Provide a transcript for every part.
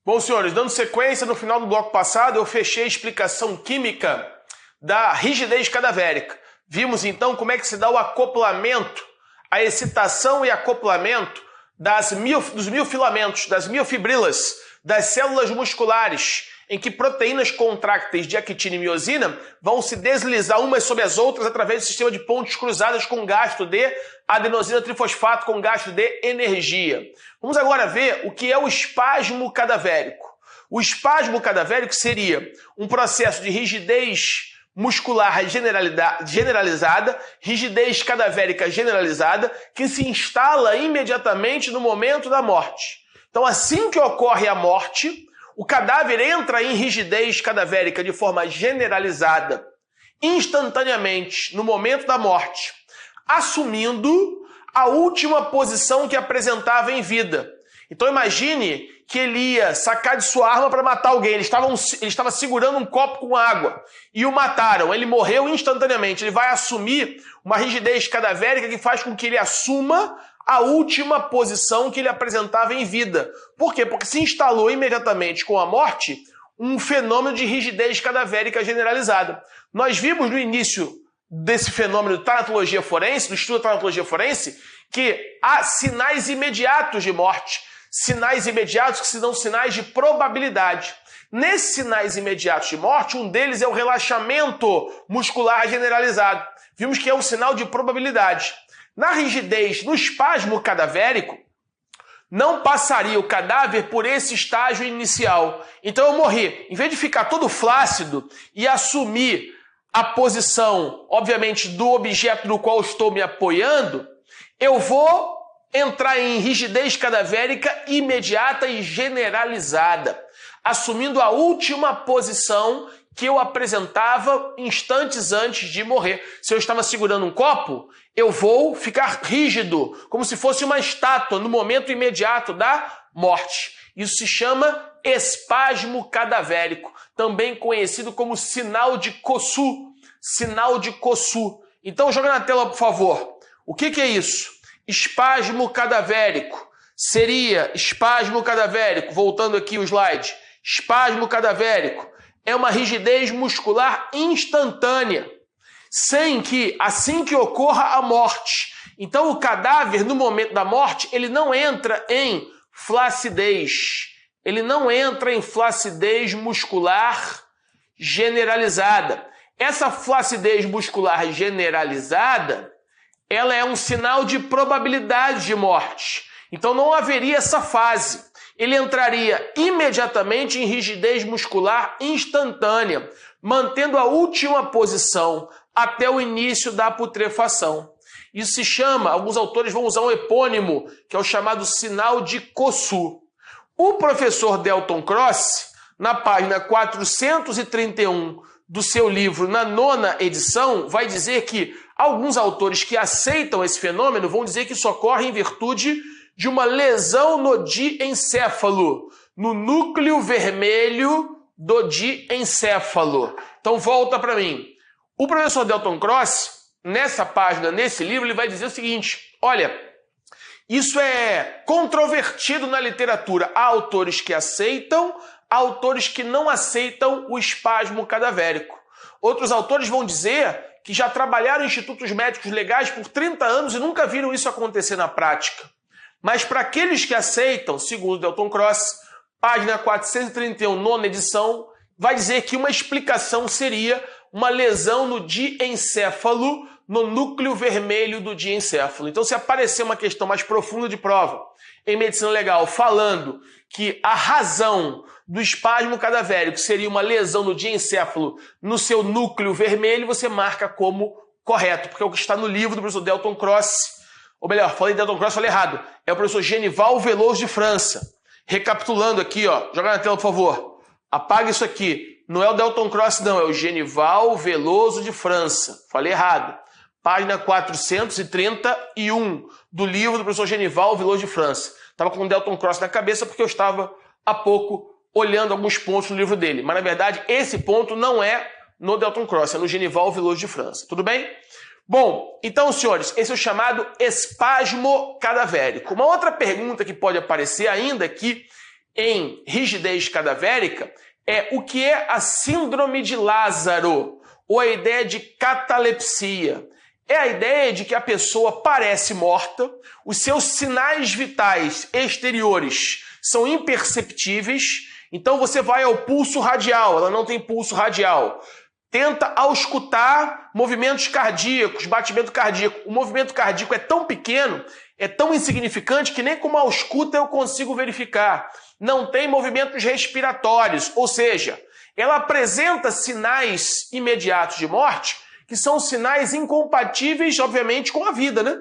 Bom, senhores, dando sequência, no final do bloco passado eu fechei a explicação química da rigidez cadavérica. Vimos então como é que se dá o acoplamento, a excitação e acoplamento dos miofilamentos, das miofibrilas, das células musculares, em que proteínas contrácteis de actina e miosina vão se deslizar umas sobre as outras através do sistema de pontes cruzadas com gasto de adenosina trifosfato, com gasto de energia. Vamos agora ver o que é o espasmo cadavérico. O espasmo cadavérico seria um processo de rigidez muscular generalizada, rigidez cadavérica generalizada, que se instala imediatamente no momento da morte. Então, assim que ocorre a morte, o cadáver entra em rigidez cadavérica de forma generalizada, instantaneamente, no momento da morte, assumindo a última posição que apresentava em vida. Então imagine que ele ia sacar de sua arma para matar alguém. Ele estava segurando um copo com água e o mataram. Ele morreu instantaneamente. Ele vai assumir uma rigidez cadavérica que faz com que ele assuma a última posição que ele apresentava em vida. Por quê? Porque se instalou imediatamente com a morte um fenômeno de rigidez cadavérica generalizada. Nós vimos no início desse fenômeno de tanatologia forense, do estudo da tanatologia forense, que há sinais imediatos de morte. Sinais imediatos que se dão sinais de probabilidade. Nesses sinais imediatos de morte, um deles é o relaxamento muscular generalizado. Vimos que é um sinal de probabilidade. Na rigidez, no espasmo cadavérico, não passaria o cadáver por esse estágio inicial. Então eu morri. Em vez de ficar todo flácido e assumir a posição, obviamente, do objeto no qual estou me apoiando, eu vou entrar em rigidez cadavérica imediata e generalizada, assumindo a última posição que eu apresentava instantes antes de morrer. Se eu estava segurando um copo, eu vou ficar rígido, como se fosse uma estátua no momento imediato da morte. Isso se chama espasmo cadavérico, também conhecido como sinal de Kosu. Sinal de Kosu. Então joga na tela, por favor. O que é isso? Espasmo cadavérico. Seria espasmo cadavérico, voltando aqui o slide. Espasmo cadavérico é uma rigidez muscular instantânea, sem que, assim que ocorra a morte. Então o cadáver, no momento da morte, ele não entra em flacidez. Ele não entra em flacidez muscular generalizada. Essa flacidez muscular generalizada, ela é um sinal de probabilidade de morte. Então não haveria essa fase. Ele entraria imediatamente em rigidez muscular instantânea, mantendo a última posição até o início da putrefação. Isso se chama, alguns autores vão usar um epônimo, que é o chamado sinal de Kosu. O professor Delton Cross, na página 431 do seu livro, na 9ª edição, vai dizer que alguns autores que aceitam esse fenômeno vão dizer que isso ocorre em virtude de uma lesão no diencéfalo, no núcleo vermelho do diencéfalo. Então volta para mim. O professor Delton Cross, nessa página, nesse livro, ele vai dizer o seguinte: olha, isso é controvertido na literatura. Há autores que aceitam, há autores que não aceitam o espasmo cadavérico. Outros autores vão dizer que já trabalharam em institutos médicos legais por 30 anos e nunca viram isso acontecer na prática. Mas para aqueles que aceitam, segundo Delton Cross, página 431, 9ª edição, vai dizer que uma explicação seria uma lesão no diencéfalo, no núcleo vermelho do diencéfalo. Então, se aparecer uma questão mais profunda de prova em medicina legal falando que a razão do espasmo cadavérico seria uma lesão no diencéfalo no seu núcleo vermelho, você marca como correto, porque é o que está no livro do professor Delton Cross. Ou melhor, falei Delton Cross, falei errado. É o professor Genival Veloso de França. Recapitulando aqui, ó, joga na tela, por favor. Apaga isso aqui. Não é o Delton Cross, não. É o Genival Veloso de França. Falei errado. Página 431 do livro do professor Genival Veloso de França. Estava com o Delton Cross na cabeça porque eu estava há pouco olhando alguns pontos no livro dele. Mas, na verdade, esse ponto não é no Delton Cross, é no Genival Veloso de França. Tudo bem? Bom, então, senhores, esse é o chamado espasmo cadavérico. Uma outra pergunta que pode aparecer ainda é que em rigidez cadavérica é o que é a síndrome de Lázaro, ou a ideia de catalepsia. É a ideia de que a pessoa parece morta, os seus sinais vitais exteriores são imperceptíveis, então você vai ao pulso radial, ela não tem pulso radial. Tenta auscultar movimentos cardíacos, batimento cardíaco. O movimento cardíaco é tão pequeno, é tão insignificante que nem com uma ausculta eu consigo verificar. Não tem movimentos respiratórios, ou seja, ela apresenta sinais imediatos de morte, que são sinais incompatíveis, obviamente, com a vida, né?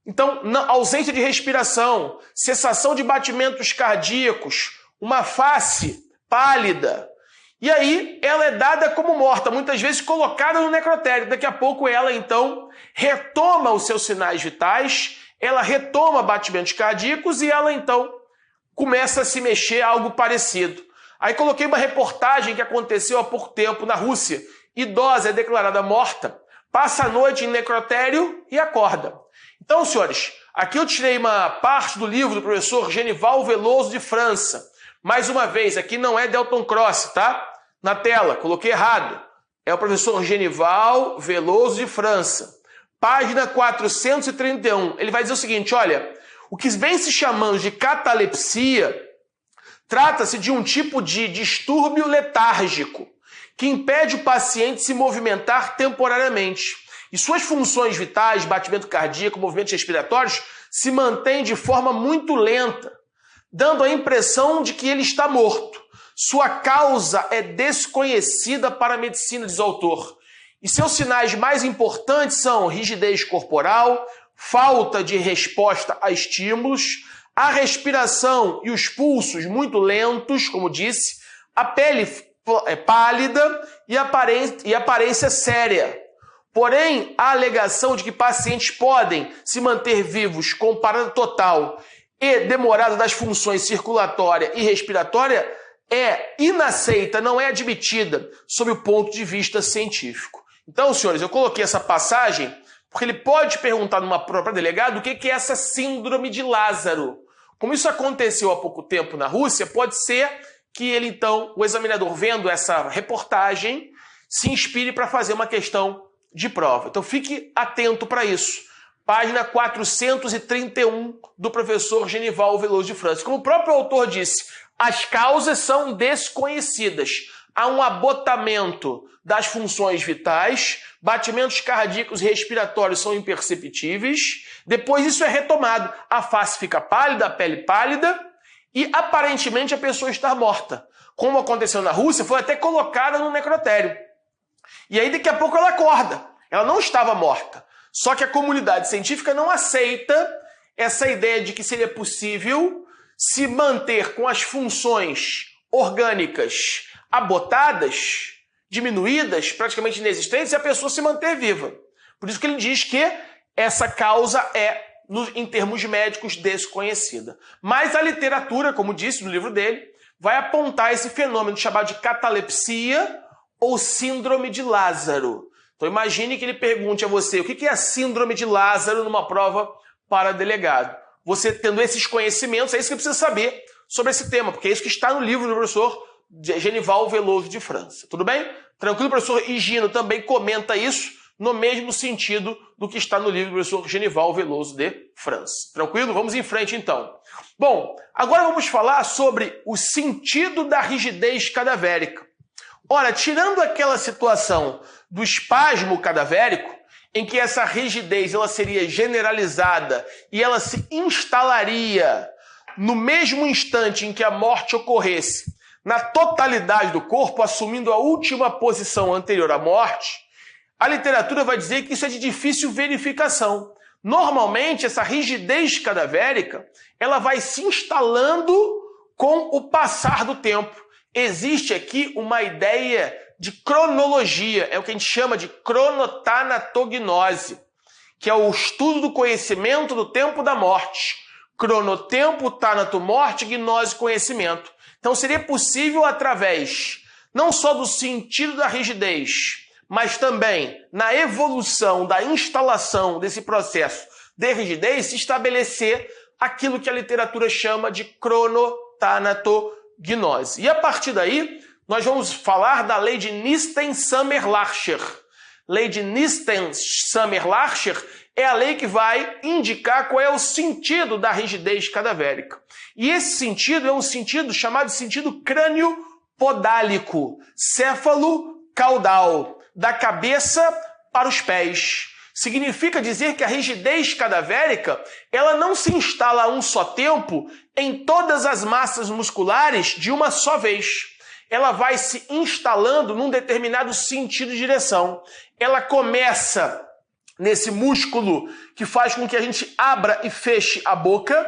Então, ausência de respiração, cessação de batimentos cardíacos, uma face pálida. E aí, ela é dada como morta, muitas vezes colocada no necrotério. Daqui a pouco ela, então, retoma os seus sinais vitais, ela retoma batimentos cardíacos e ela, então, começa a se mexer, algo parecido. Aí coloquei uma reportagem que aconteceu há pouco tempo na Rússia. Idosa é declarada morta, passa a noite em necrotério e acorda. Então, senhores, aqui eu tirei uma parte do livro do professor Genival Veloso de França. Mais uma vez, aqui não é Delton Cross, tá? Na tela, coloquei errado. É o professor Genival Veloso de França. Página 431. Ele vai dizer o seguinte, olha, o que vem se chamando de catalepsia trata-se de um tipo de distúrbio letárgico que impede o paciente se movimentar temporariamente. E suas funções vitais, batimento cardíaco, movimentos respiratórios, se mantêm de forma muito lenta, dando a impressão de que ele está morto. Sua causa é desconhecida para a medicina, diz o autor. E seus sinais mais importantes são rigidez corporal, falta de resposta a estímulos, a respiração e os pulsos muito lentos, como disse, a pele pálida e aparência séria. Porém, a alegação de que pacientes podem se manter vivos com parada total e demorada das funções circulatória e respiratória é inaceita, não é admitida sob o ponto de vista científico. Então, senhores, eu coloquei essa passagem porque ele pode perguntar numa prova para delegado o que é essa síndrome de Lázaro. Como isso aconteceu há pouco tempo na Rússia, pode ser que ele, então, o examinador, vendo essa reportagem, se inspire para fazer uma questão de prova. Então fique atento para isso. Página 431 do professor Genival Veloso de França. Como o próprio autor disse, as causas são desconhecidas. Há um abotamento das funções vitais, batimentos cardíacos e respiratórios são imperceptíveis, depois isso é retomado. A face fica pálida, a pele pálida e aparentemente a pessoa está morta. Como aconteceu na Rússia, foi até colocada no necrotério. E aí daqui a pouco ela acorda. Ela não estava morta. Só que a comunidade científica não aceita essa ideia de que seria possível se manter com as funções orgânicas abotadas, diminuídas, praticamente inexistentes, e a pessoa se manter viva. Por isso que ele diz que essa causa é, em termos médicos, desconhecida. Mas a literatura, como disse no livro dele, vai apontar esse fenômeno chamado de catalepsia ou síndrome de Lázaro. Então imagine que ele pergunte a você o que é a síndrome de Lázaro numa prova para delegado. Você tendo esses conhecimentos, é isso que precisa saber sobre esse tema, porque é isso que está no livro do professor Genival Veloso de França. Tudo bem? Tranquilo, o professor Higino também comenta isso no mesmo sentido do que está no livro do professor Genival Veloso de França. Tranquilo? Vamos em frente então. Bom, agora vamos falar sobre o sentido da rigidez cadavérica. Ora, tirando aquela situação do espasmo cadavérico, em que essa rigidez ela seria generalizada e ela se instalaria no mesmo instante em que a morte ocorresse, na totalidade do corpo, assumindo a última posição anterior à morte, a literatura vai dizer que isso é de difícil verificação. Normalmente, essa rigidez cadavérica ela vai se instalando com o passar do tempo. Existe aqui uma ideia de cronologia, é o que a gente chama de cronotanatognose, que é o estudo do conhecimento do tempo da morte. Cronotempo, tanato, morte, gnose, conhecimento. Então seria possível através não só do sentido da rigidez, mas também na evolução da instalação desse processo de rigidez se estabelecer aquilo que a literatura chama de cronotempo. cronotanatognose. E a partir daí, nós vamos falar da lei de Nielsen-Sommer-Larcher. Lei de Nielsen-Sommer-Larcher é a lei que vai indicar qual é o sentido da rigidez cadavérica. E esse sentido é um sentido chamado sentido crânio-podálico, céfalo-caudal, da cabeça para os pés. Significa dizer que a rigidez cadavérica ela não se instala a um só tempo em todas as massas musculares de uma só vez. Ela vai se instalando num determinado sentido de direção. Ela começa nesse músculo que faz com que a gente abra e feche a boca,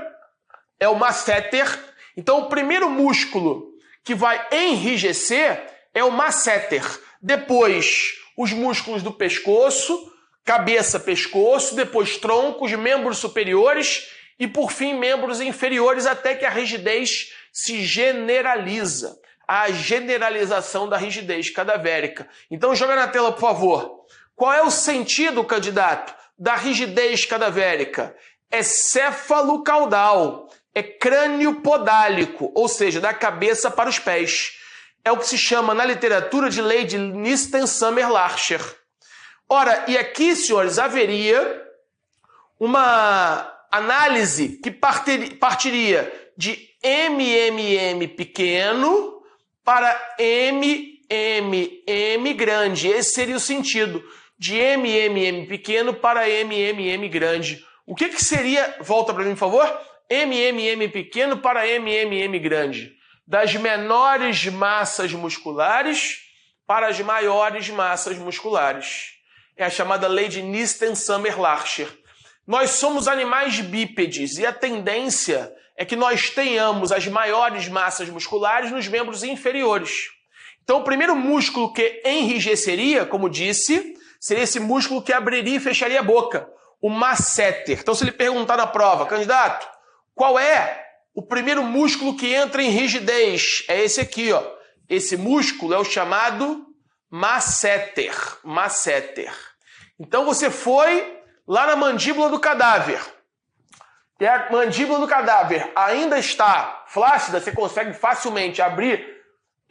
é o masseter. Então, o primeiro músculo que vai enrijecer é o masseter. Depois, os músculos do pescoço, cabeça, pescoço, depois troncos, membros superiores e, por fim, membros inferiores, até que a rigidez se generaliza. A generalização da rigidez cadavérica. Então, joga na tela, por favor. Qual é o sentido, candidato, da rigidez cadavérica? É céfalo-caudal, é crânio-podálico, ou seja, da cabeça para os pés. É o que se chama na literatura de lei de Nielsen-Sommer-Larcher. Ora, e aqui, senhores, haveria uma análise que partiria de MMM pequeno para MMM grande. Esse seria o sentido de MMM pequeno para MMM grande. O que seria, volta para mim, por favor, MMM pequeno para MMM grande? Das menores massas musculares para as maiores massas musculares. É a chamada lei de Nielsen-Sommer-Larcher. Nós somos animais bípedes e a tendência é que nós tenhamos as maiores massas musculares nos membros inferiores. Então, o primeiro músculo que enrijeceria, como disse, seria esse músculo que abriria e fecharia a boca, o masseter. Então, se ele perguntar na prova, candidato, qual é o primeiro músculo que entra em rigidez? É esse aqui, ó. Esse músculo é o chamado masseter. Masseter. Então, você foi lá na mandíbula do cadáver. E a mandíbula do cadáver ainda está flácida, você consegue facilmente abrir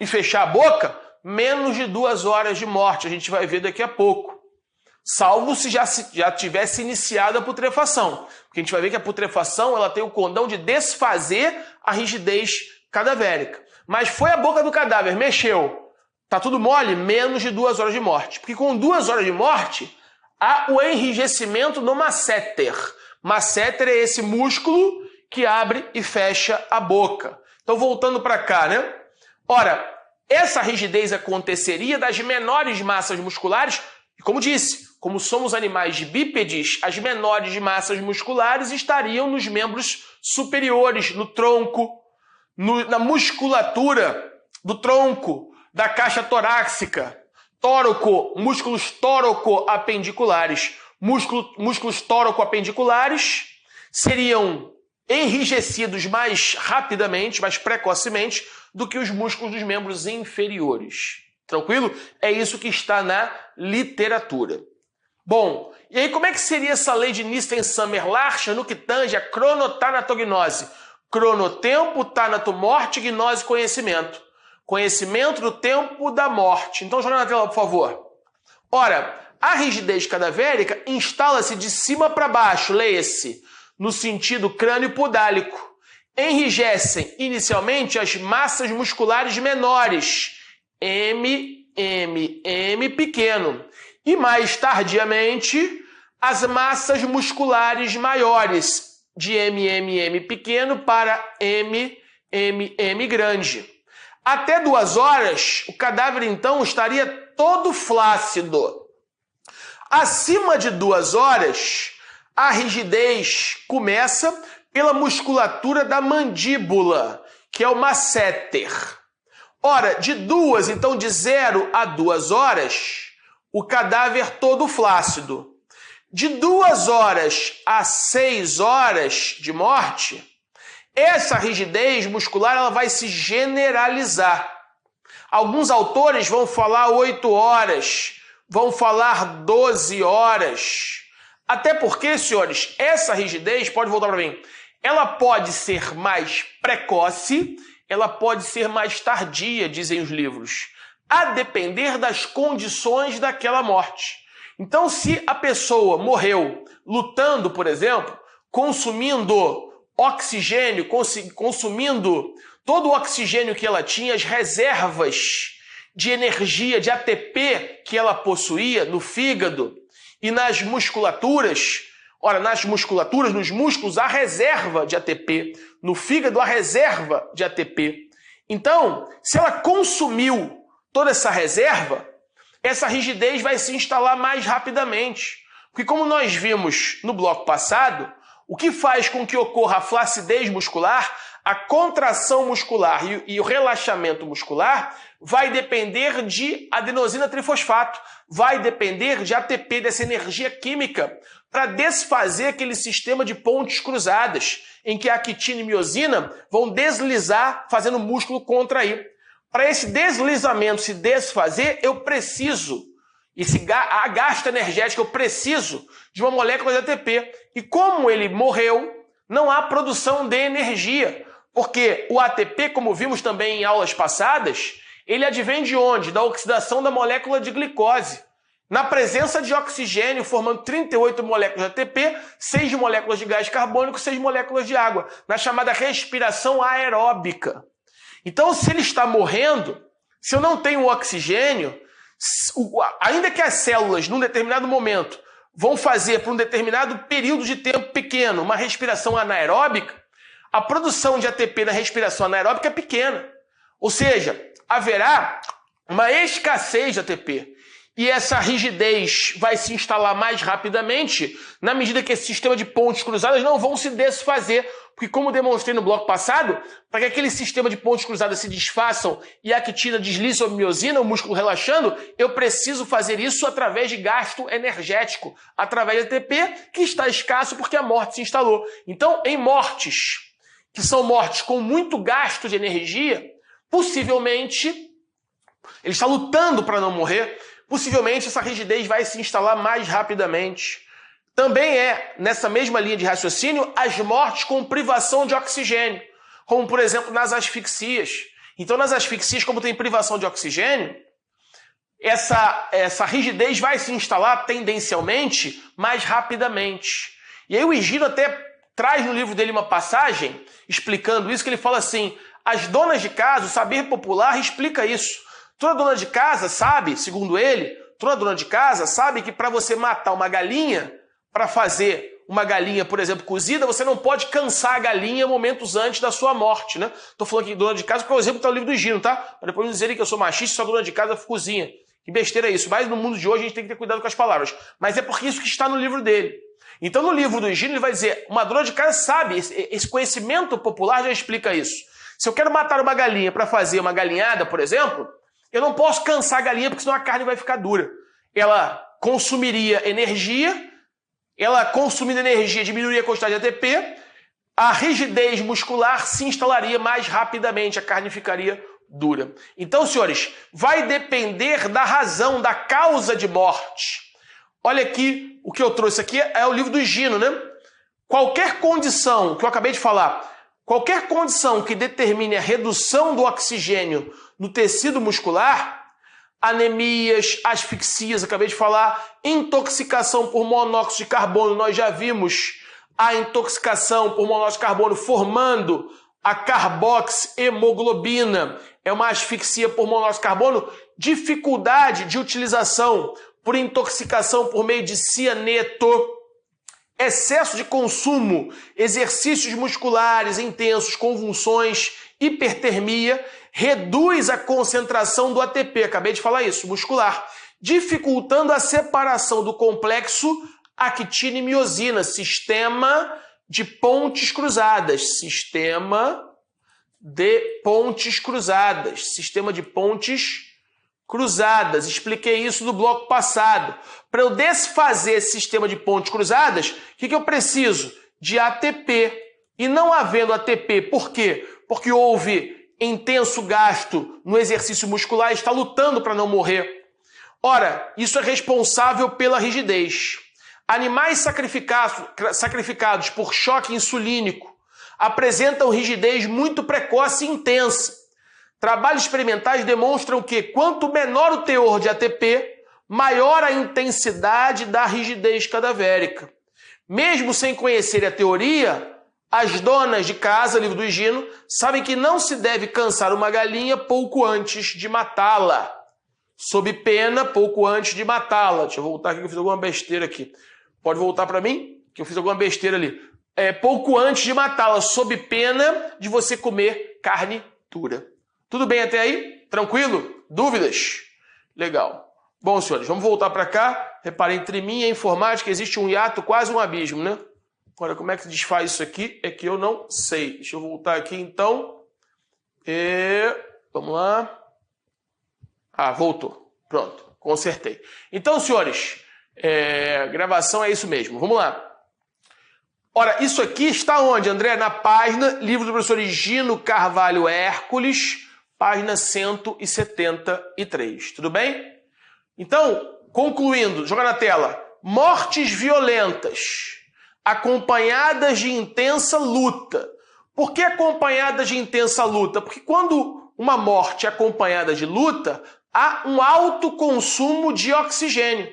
e fechar a boca, menos de 2 horas de morte. A gente vai ver daqui a pouco. Salvo se já tivesse iniciado a putrefação. Porque a gente vai ver que a putrefação ela tem o condão de desfazer a rigidez cadavérica. Mas foi a boca do cadáver, mexeu. Tá tudo mole? Menos de 2 horas de morte. Porque com 2 horas de morte, há o enrijecimento no masseter. Masseter é esse músculo que abre e fecha a boca. Então, voltando para cá, né? Ora, essa rigidez aconteceria das menores massas musculares, e como disse, como somos animais bípedes, as menores massas musculares estariam nos membros superiores, no tronco, na musculatura do tronco, da caixa torácica, tóraco, músculos tóraco-apendiculares. Músculos tóraco-apendiculares seriam enrijecidos mais rapidamente, mais precocemente, do que os músculos dos membros inferiores. Tranquilo? É isso que está na literatura. Bom, e aí como é que seria essa lei de Nielsen-Sommer-Larcher no que tange a cronotanatognose? Cronotempo, tanato, morte, gnose, conhecimento. Conhecimento do tempo da morte. Então, joga na tela, por favor. Ora, a rigidez cadavérica instala-se de cima para baixo, leia-se, no sentido crânio-podálico. Enrijecem inicialmente as massas musculares menores, MMM pequeno, e mais tardiamente as massas musculares maiores, de MMM pequeno para MMM grande. Até 2 horas, o cadáver então estaria todo flácido. Acima de 2 horas, a rigidez começa pela musculatura da mandíbula, que é o masseter. Ora, de 2, então de 0 a 2 horas, o cadáver todo flácido. De 2 horas a 6 horas de morte, essa rigidez muscular ela vai se generalizar. Alguns autores vão falar 8 horas, vão falar 12 horas. Até porque, senhores, essa rigidez, pode voltar para mim, Ela pode ser mais precoce, ela pode ser mais tardia, dizem os livros, a depender das condições daquela morte. Então, se a pessoa morreu lutando, por exemplo, consumindo oxigênio, consumindo todo o oxigênio que ela tinha, as reservas de energia, de ATP que ela possuía no fígado e nas musculaturas. Ora, nas musculaturas, nos músculos, há reserva de ATP. No fígado, há reserva de ATP. Então, se ela consumiu toda essa reserva, essa rigidez vai se instalar mais rapidamente. Porque como nós vimos no bloco passado, o que faz com que ocorra a flacidez muscular, a contração muscular e o relaxamento muscular vai depender de adenosina trifosfato, vai depender de ATP, dessa energia química, para desfazer aquele sistema de pontes cruzadas, em que a actina e miosina vão deslizar, fazendo o músculo contrair. Para esse deslizamento se desfazer, eu preciso, a gasto energético, eu preciso de uma molécula de ATP. E como ele morreu, não há produção de energia, porque o ATP, como vimos também em aulas passadas, ele advém de onde? Da oxidação da molécula de glicose. Na presença de oxigênio, formando 38 moléculas de ATP, 6 moléculas de gás carbônico, 6 moléculas de água, na chamada respiração aeróbica. Então, se ele está morrendo, se eu não tenho oxigênio, ainda que as células, num determinado momento, vão fazer por um determinado período de tempo pequeno uma respiração anaeróbica, a produção de ATP na respiração anaeróbica é pequena. Ou seja, haverá uma escassez de ATP. E essa rigidez vai se instalar mais rapidamente na medida que esse sistema de pontes cruzadas não vão se desfazer. Porque, como demonstrei no bloco passado, para que aquele sistema de pontes cruzadas se desfaçam e a actina deslize sobre a miosina, o músculo relaxando, eu preciso fazer isso através de gasto energético, através de ATP, que está escasso porque a morte se instalou. Então, em mortes, que são mortes com muito gasto de energia, possivelmente, ele está lutando para não morrer, possivelmente essa rigidez vai se instalar mais rapidamente. Também nessa mesma linha de raciocínio, as mortes com privação de oxigênio, como, por exemplo, nas asfixias. Então, nas asfixias, como tem privação de oxigênio, essa rigidez vai se instalar tendencialmente mais rapidamente. E aí o Higino até traz no livro dele uma passagem explicando isso, que ele fala assim, as donas de casa, o saber popular explica isso. Toda dona de casa sabe, segundo ele, toda dona de casa sabe que para você matar uma galinha, para fazer uma galinha, por exemplo, cozida, você não pode cansar a galinha momentos antes da sua morte, né? Tô falando aqui de dona de casa, porque o exemplo tá no livro do Higino, tá? Para depois não dizerem que eu sou machista, só dona de casa cozinha. Que besteira é isso. Mas no mundo de hoje a gente tem que ter cuidado com as palavras. Mas é porque isso que está no livro dele. Então no livro do Higino ele vai dizer, uma dona de casa sabe, esse conhecimento popular já explica isso. Se eu quero matar uma galinha para fazer uma galinhada, por exemplo, eu não posso cansar a galinha porque senão a carne vai ficar dura. Ela consumiria energia, ela consumindo energia diminuiria a quantidade de ATP, a rigidez muscular se instalaria mais rapidamente, a carne ficaria dura. Então, senhores, vai depender da razão, da causa de morte. Olha aqui, o que eu trouxe aqui é o livro do Higino, né? Qualquer condição, que eu acabei de falar, qualquer condição que determine a redução do oxigênio no tecido muscular, anemias, asfixias, acabei de falar, intoxicação por monóxido de carbono, nós já vimos a intoxicação por monóxido de carbono formando a carboxihemoglobina, é uma asfixia por monóxido de carbono, dificuldade de utilização por intoxicação por meio de cianeto, excesso de consumo, exercícios musculares intensos, convulsões, hipertermia, reduz a concentração do ATP, acabei de falar isso, muscular, dificultando a separação do complexo actina e miosina, sistema de pontes cruzadas, sistema de pontes cruzadas, expliquei isso no bloco passado. Para eu desfazer esse sistema de pontes cruzadas, o que eu preciso? De ATP. E não havendo ATP, por quê? Porque houve intenso gasto no exercício muscular e está lutando para não morrer. Ora, isso é responsável pela rigidez. Animais sacrificados por choque insulínico, apresentam rigidez muito precoce e intensa. Trabalhos experimentais demonstram que quanto menor o teor de ATP, maior a intensidade da rigidez cadavérica. Mesmo sem conhecer a teoria, as donas de casa, livro do Higino, sabem que não se deve cansar uma galinha pouco antes de matá-la. Sob pena, pouco antes de matá-la. Deixa eu voltar aqui que eu fiz alguma besteira aqui. Pode voltar para mim? Que eu fiz alguma besteira ali. Pouco antes de matá-la, sob pena de você comer carne dura. Tudo bem até aí? Tranquilo? Dúvidas? Legal. Bom, senhores, vamos voltar para cá. Reparem, entre mim e a informática existe um hiato, quase um abismo, né? Agora, como é que se desfaz isso aqui? É que eu não sei. Deixa eu voltar aqui, então. Vamos lá. Voltou. Pronto, consertei. Então, senhores, gravação é isso mesmo. Vamos lá. Ora, isso aqui está onde, André? Na página, livro do professor Higino Carvalho Hércules, página 173. Tudo bem? Então, concluindo, joga na tela. Mortes violentas, acompanhadas de intensa luta. Por que acompanhadas de intensa luta? Porque quando uma morte é acompanhada de luta, há um alto consumo de oxigênio.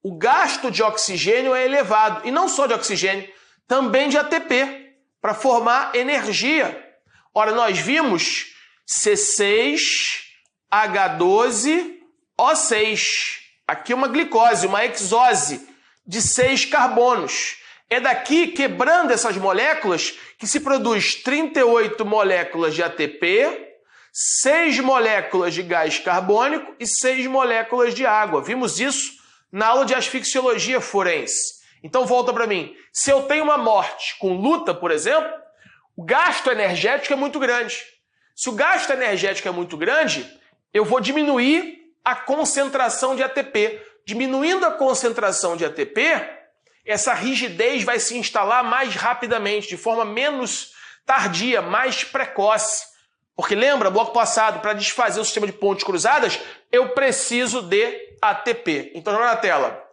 O gasto de oxigênio é elevado. E não só de oxigênio, também de ATP, para formar energia. Ora, nós vimos C6H12O6. Aqui uma glicose, uma hexose de 6 carbonos. É daqui, quebrando essas moléculas, que se produz 38 moléculas de ATP, 6 moléculas de gás carbônico e 6 moléculas de água. Vimos isso na aula de asfixiologia forense. Então volta para mim. Se eu tenho uma morte com luta, por exemplo, o gasto energético é muito grande. Se o gasto energético é muito grande, eu vou diminuir a concentração de ATP. Diminuindo a concentração de ATP, essa rigidez vai se instalar mais rapidamente, de forma menos tardia, mais precoce. Porque lembra, bloco passado, para desfazer o sistema de pontes cruzadas, eu preciso de ATP. Então, joga na tela.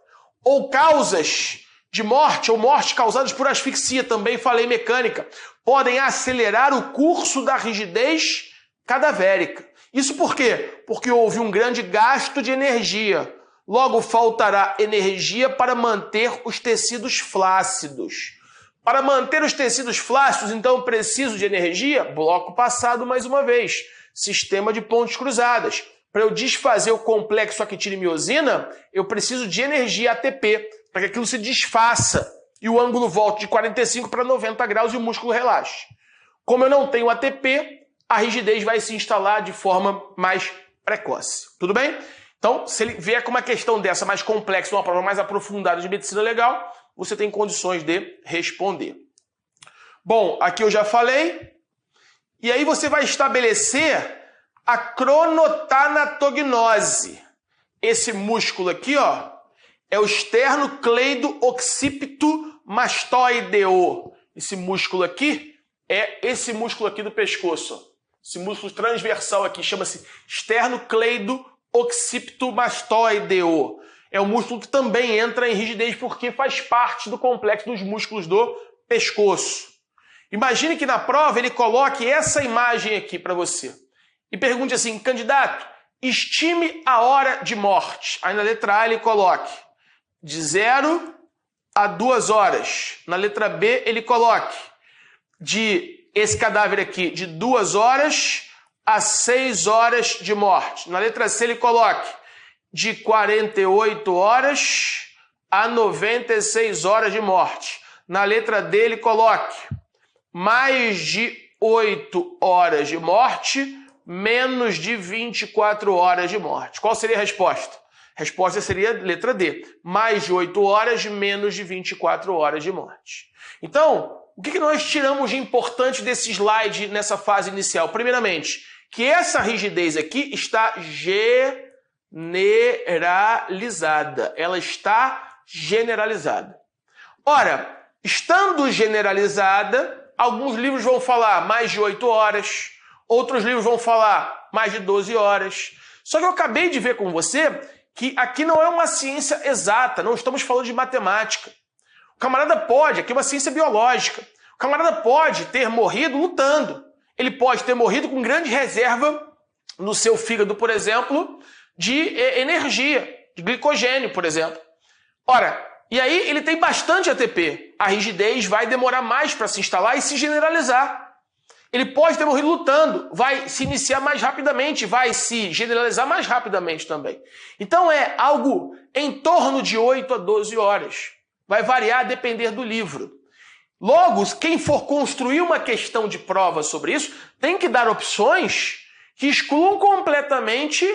Ou causas de morte, ou mortes causadas por asfixia, também falei mecânica, podem acelerar o curso da rigidez cadavérica. Isso por quê? Porque houve um grande gasto de energia. Logo, faltará energia para manter os tecidos flácidos. Para manter os tecidos flácidos, então, eu preciso de energia? Bloco passado mais uma vez. Sistema de pontes cruzadas. Para eu desfazer o complexo actina-miosina, eu preciso de energia ATP, para que aquilo se desfaça e o ângulo volte de 45 para 90 graus e o músculo relaxe. Como eu não tenho ATP, a rigidez vai se instalar de forma mais precoce. Tudo bem? Então, se ele vier com uma questão dessa mais complexa, uma prova mais aprofundada de medicina legal, você tem condições de responder. Bom, aqui eu já falei. E aí você vai estabelecer a cronotanatognose. Esse músculo aqui, ó, é o esternocleido-occipito mastoideo. Esse músculo aqui é esse músculo aqui do pescoço. Ó. Esse músculo transversal aqui chama-se esternocleido-occipito mastoideo. É um músculo que também entra em rigidez porque faz parte do complexo dos músculos do pescoço. Imagine que na prova ele coloque essa imagem aqui para você e pergunte assim, candidato, estime a hora de morte. Aí na letra A ele coloque de 0 a 2 horas. Na letra B ele coloque esse cadáver aqui de 2 horas a 6 horas de morte. Na letra C ele coloque de 48 horas a 96 horas de morte. Na letra D ele coloque mais de 8 horas de morte, menos de 24 horas de morte. Qual seria a resposta? A resposta seria a letra D. Mais de 8 horas, menos de 24 horas de morte. Então, o que nós tiramos de importante desse slide nessa fase inicial? Primeiramente, que essa rigidez aqui está generalizada. Ela está generalizada. Ora, estando generalizada, alguns livros vão falar mais de 8 horas, outros livros vão falar mais de 12 horas. Só que eu acabei de ver com você que aqui não é uma ciência exata, não estamos falando de matemática. O camarada pode, aqui é uma ciência biológica. O camarada pode ter morrido lutando. Ele pode ter morrido com grande reserva no seu fígado, por exemplo, de energia, de glicogênio, por exemplo. Ora, e aí ele tem bastante ATP. A rigidez vai demorar mais para se instalar e se generalizar. Ele pode ter morrido lutando, vai se iniciar mais rapidamente, vai se generalizar mais rapidamente também. Então é algo em torno de 8 a 12 horas. Vai variar a depender do livro. Logo, quem for construir uma questão de prova sobre isso, tem que dar opções que excluam completamente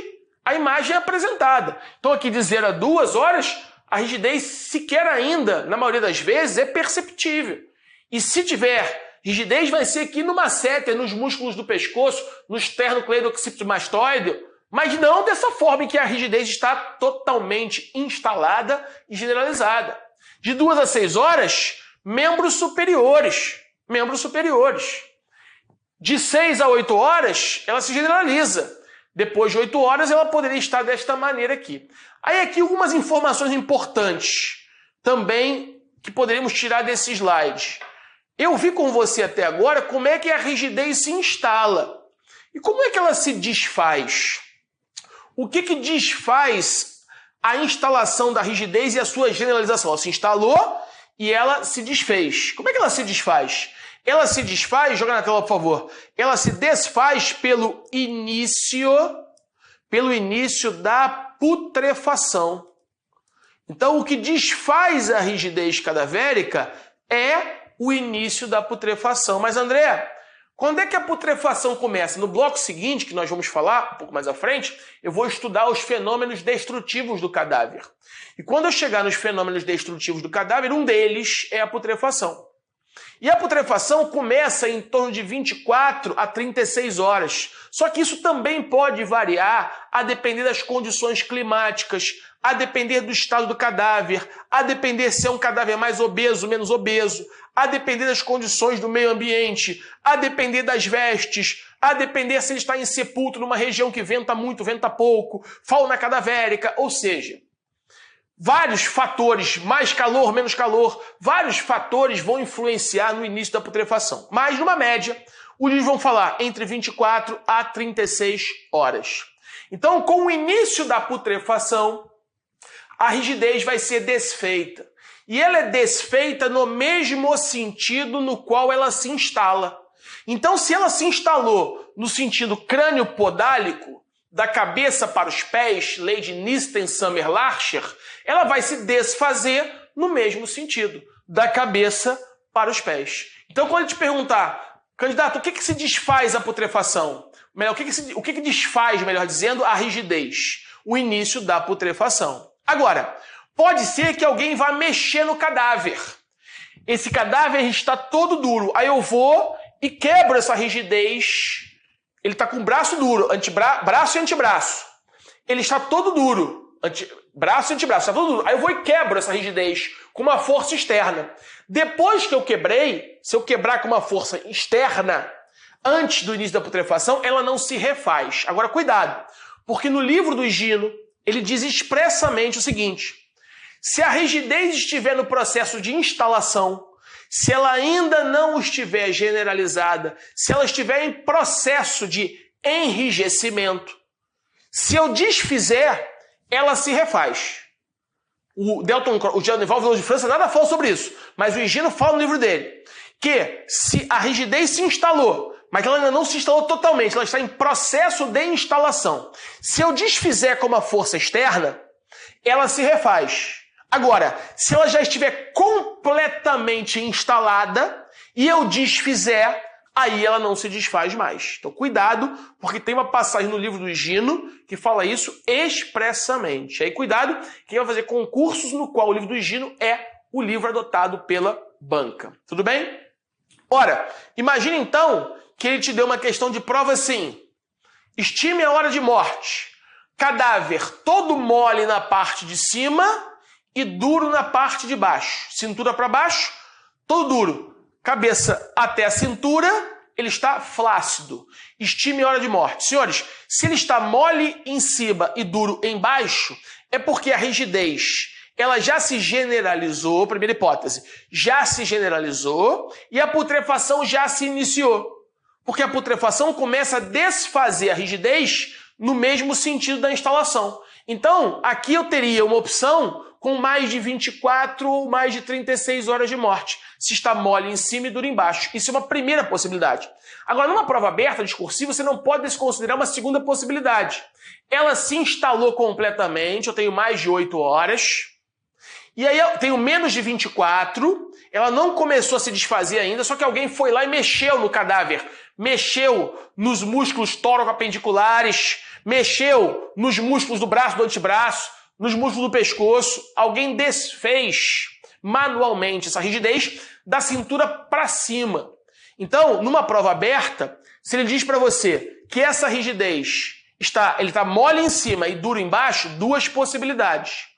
a imagem apresentada. Então aqui de 0 a 2 horas, a rigidez sequer ainda, na maioria das vezes, é perceptível. E se tiver rigidez, vai ser aqui no masseter, nos músculos do pescoço, no esternocleidomastoide, mas não dessa forma em que a rigidez está totalmente instalada e generalizada. De 2 a 6 horas, membros superiores. Membros superiores. De 6 a 8 horas, ela se generaliza. Depois de 8 horas, ela poderia estar desta maneira aqui. Aí aqui algumas informações importantes também que poderíamos tirar desse slide. Eu vi com você até agora como é que a rigidez se instala. E como é que ela se desfaz? O que desfaz a instalação da rigidez e a sua generalização? Ela se instalou e ela se desfez. Como é que ela se desfaz? Ela se desfaz, joga na tela, por favor. Ela se desfaz pelo início da putrefação. Então, o que desfaz a rigidez cadavérica é o início da putrefação. Mas, André, quando é que a putrefação começa? No bloco seguinte, que nós vamos falar um pouco mais à frente, eu vou estudar os fenômenos destrutivos do cadáver. E quando eu chegar nos fenômenos destrutivos do cadáver, um deles é a putrefação. E a putrefação começa em torno de 24 a 36 horas. Só que isso também pode variar a depender das condições climáticas, a depender do estado do cadáver, a depender se é um cadáver mais obeso, menos obeso, a depender das condições do meio ambiente, a depender das vestes, a depender se ele está em sepulto numa região que venta muito, venta pouco, fauna cadavérica, ou seja, vários fatores, mais calor, menos calor, vários fatores vão influenciar no início da putrefação. Mas, numa média, os livros vão falar entre 24 a 36 horas. Então, com o início da putrefação, a rigidez vai ser desfeita. E ela é desfeita no mesmo sentido no qual ela se instala. Então, se ela se instalou no sentido crânio-podálico, da cabeça para os pés, lei de Nisten-Summer-Larcher, ela vai se desfazer no mesmo sentido, da cabeça para os pés. Então, quando eu te perguntar, candidato, o que se desfaz a putrefação? O que desfaz, melhor dizendo, a rigidez? O início da putrefação. Agora, pode ser que alguém vá mexer no cadáver. Esse cadáver está todo duro. Aí eu vou e quebro essa rigidez. Ele está com o braço duro, braço e antebraço. Ele está todo duro. Braço e antebraço, está todo duro. Aí eu vou e quebro essa rigidez com uma força externa. Depois que eu quebrei, se eu quebrar com uma força externa, antes do início da putrefação, ela não se refaz. Agora, cuidado, porque no livro do Higino, ele diz expressamente o seguinte: se a rigidez estiver no processo de instalação, se ela ainda não estiver generalizada, se ela estiver em processo de enrijecimento, se eu desfizer, ela se refaz. O Genival Veloso de França nada fala sobre isso, mas o Higino fala no livro dele que se a rigidez se instalou, mas ela ainda não se instalou totalmente, ela está em processo de instalação. Se eu desfizer com uma força externa, ela se refaz. Agora, se ela já estiver completamente instalada e eu desfizer, aí ela não se desfaz mais. Então, cuidado, porque tem uma passagem no livro do Higino que fala isso expressamente. Aí, cuidado, quem vai fazer concursos no qual o livro do Higino é o livro adotado pela banca. Tudo bem? Ora, imagine então que ele te deu uma questão de prova assim: estime a hora de morte. Cadáver todo mole na parte de cima e duro na parte de baixo. Cintura para baixo, todo duro. Cabeça até a cintura, ele está flácido. Estime a hora de morte. Senhores, se ele está mole em cima e duro embaixo, é porque a rigidez ela já se generalizou, primeira hipótese, já se generalizou e a putrefação já se iniciou. Porque a putrefação começa a desfazer a rigidez no mesmo sentido da instalação. Então, aqui eu teria uma opção com mais de 24 ou mais de 36 horas de morte, se está mole em cima e duro embaixo. Isso é uma primeira possibilidade. Agora, numa prova aberta discursiva, você não pode desconsiderar uma segunda possibilidade. Ela se instalou completamente, eu tenho mais de 8 horas, e aí eu tenho menos de 24, ela não começou a se desfazer ainda, só que alguém foi lá e mexeu no cadáver, mexeu nos músculos tóracos-apendiculares, mexeu nos músculos do braço, do antebraço, nos músculos do pescoço, alguém desfez manualmente essa rigidez da cintura para cima. Então, numa prova aberta, se ele diz para você que essa rigidez ele está mole em cima e duro embaixo, duas possibilidades.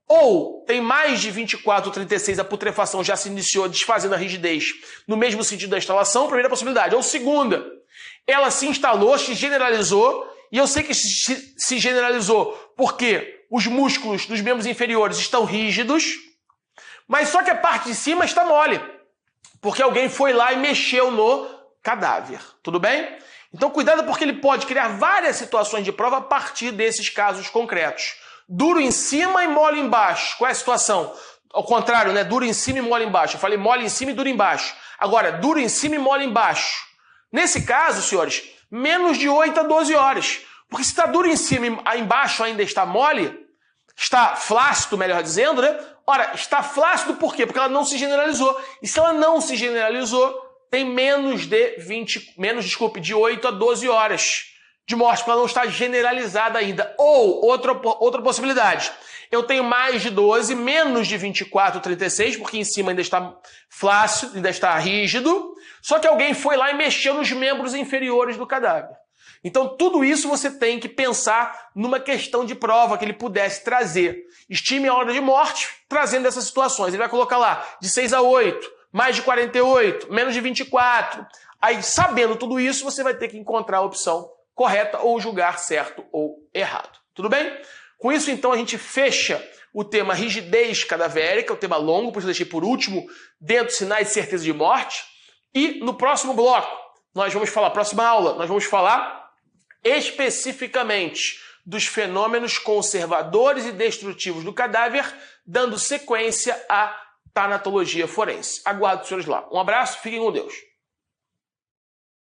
Ou tem mais de 24 ou 36, a putrefação já se iniciou desfazendo a rigidez no mesmo sentido da instalação, primeira possibilidade. Ou segunda, ela se instalou, se generalizou, e eu sei que se generalizou porque os músculos dos membros inferiores estão rígidos, mas só que a parte de cima está mole, porque alguém foi lá e mexeu no cadáver. Tudo bem? Então cuidado, porque ele pode criar várias situações de prova a partir desses casos concretos. Duro em cima e mole embaixo. Qual é a situação? Ao contrário, né? Duro em cima e mole embaixo. Eu falei mole em cima e duro embaixo. Agora, duro em cima e mole embaixo. Nesse caso, senhores, menos de 8 a 12 horas. Porque se está duro em cima e embaixo ainda está mole, está flácido, melhor dizendo, né? Ora, está flácido por quê? Porque ela não se generalizou. E se ela não se generalizou, tem menos de 8 a 12 horas de morte, porque ela não está generalizada ainda. Ou, outra possibilidade, eu tenho mais de 12, menos de 24, 36, porque em cima ainda está flácido, ainda está rígido, só que alguém foi lá e mexeu nos membros inferiores do cadáver. Então, tudo isso você tem que pensar numa questão de prova que ele pudesse trazer. Estime a hora de morte trazendo essas situações. Ele vai colocar lá de 6 a 8, mais de 48, menos de 24. Aí, sabendo tudo isso, você vai ter que encontrar a opção correta ou julgar certo ou errado. Tudo bem? Com isso, então, a gente fecha o tema rigidez cadavérica, o tema longo, por isso eu deixei por último, dentro de sinais de certeza de morte. E no próximo bloco, próxima aula, nós vamos falar especificamente dos fenômenos conservadores e destrutivos do cadáver, dando sequência à tanatologia forense. Aguardo os senhores lá. Um abraço, fiquem com Deus.